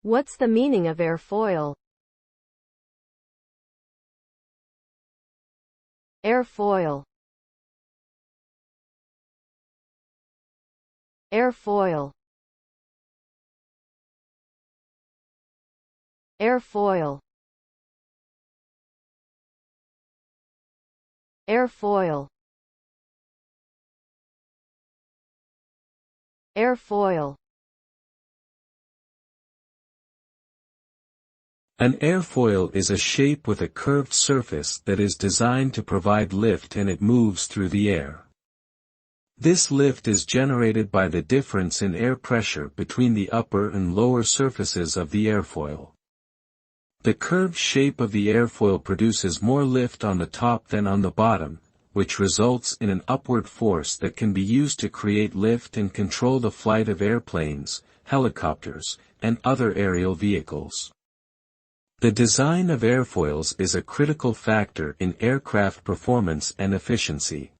What's the meaning of airfoil? Airfoil. Airfoil. Airfoil. Airfoil. Airfoil. An airfoil is a shape with a curved surface that is designed to provide lift, and it moves through the air. This lift is generated by the difference in air pressure between the upper and lower surfaces of the airfoil. The curved shape of the airfoil produces more lift on the top than on the bottom, which results in an upward force that can be used to create lift and control the flight of airplanes, helicopters, and other aerial vehicles. The design of airfoils is a critical factor in aircraft performance and efficiency.